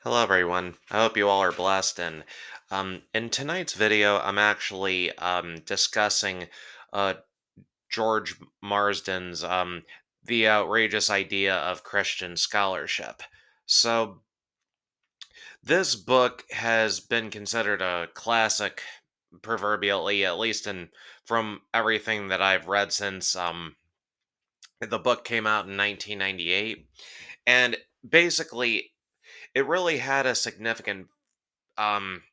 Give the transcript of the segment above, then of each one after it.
Hello, everyone. I hope you all are blessed. And in tonight's video, I'm actually discussing uh, George Marsden's The Outrageous Idea of Christian Scholarship. So, this book has been considered a classic, proverbially, at least from everything that I've read since the book came out in 1998. And basically, it really had a significant um,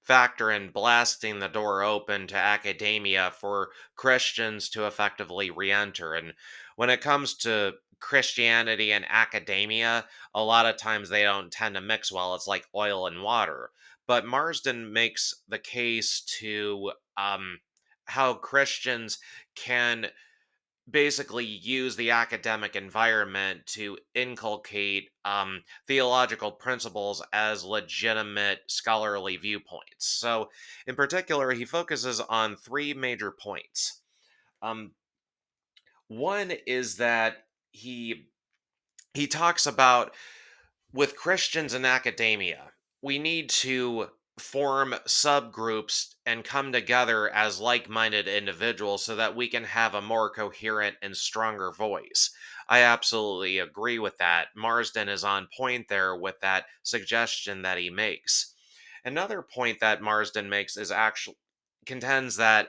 factor in blasting the door open to academia for Christians to effectively re enter. And when it comes to Christianity and academia, a lot of times they don't tend to mix well. It's like oil and water. But Marsden makes the case to how Christians can basically use the academic environment to inculcate theological principles as legitimate scholarly viewpoints. So, in particular, he focuses on three major points. Um, One is that he talks about with Christians in academia, we need to form subgroups and come together as like minded individuals so that we can have a more coherent and stronger voice. I absolutely agree with that. Marsden is on point there with that suggestion that he makes. Another point that Marsden makes is actually contends that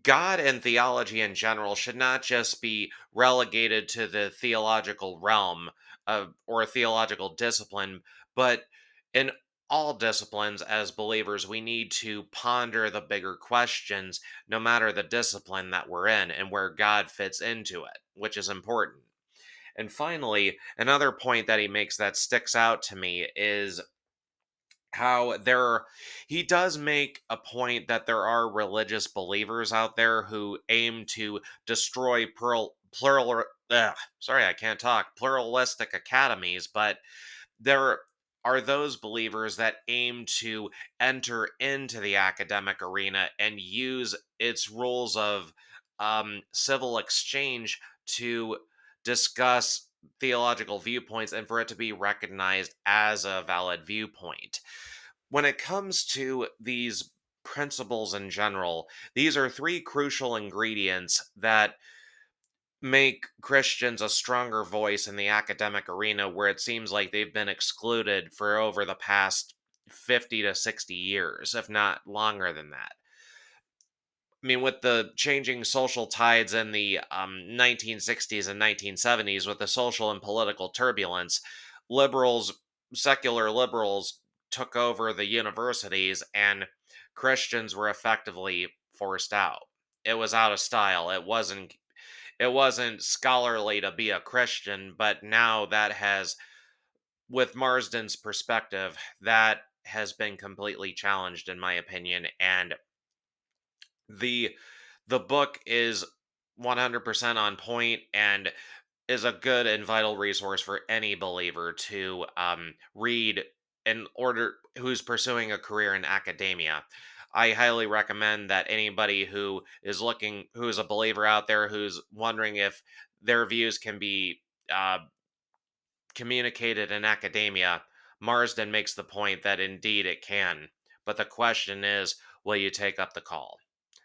God and theology in general should not just be relegated to the theological realm or theological discipline, but in all disciplines as believers, we need to ponder the bigger questions, no matter the discipline that we're in and where God fits into it, which is important. And finally, another point that he makes that sticks out to me is how he does make a point that there are religious believers out there who aim to destroy sorry, I can't talk, pluralistic academies, but there are those believers that aim to enter into the academic arena and use its rules of civil exchange to discuss theological viewpoints and for it to be recognized as a valid viewpoint. When it comes to these principles in general, these are three crucial ingredients that make Christians a stronger voice in the academic arena where it seems like they've been excluded for over the past 50 to 60 years, if not longer than that. I mean, with the changing social tides in the 1960s and 1970s, with the social and political turbulence, liberals, secular liberals, took over the universities, and Christians were effectively forced out. It was out of style. It wasn't scholarly to be a Christian, but now that has, with Marsden's perspective, that has been completely challenged, in my opinion, and the the book is 100% on point and is a good and vital resource for any believer to read in order who's pursuing a career in academia. I highly recommend that anybody who is a believer out there who's wondering if their views can be uh, communicated in academia. Marsden makes the point that indeed it can, but the question is, will you take up the call?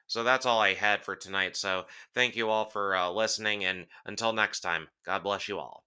So that's all I had for tonight. So thank you all for listening, and until next time, God bless you all.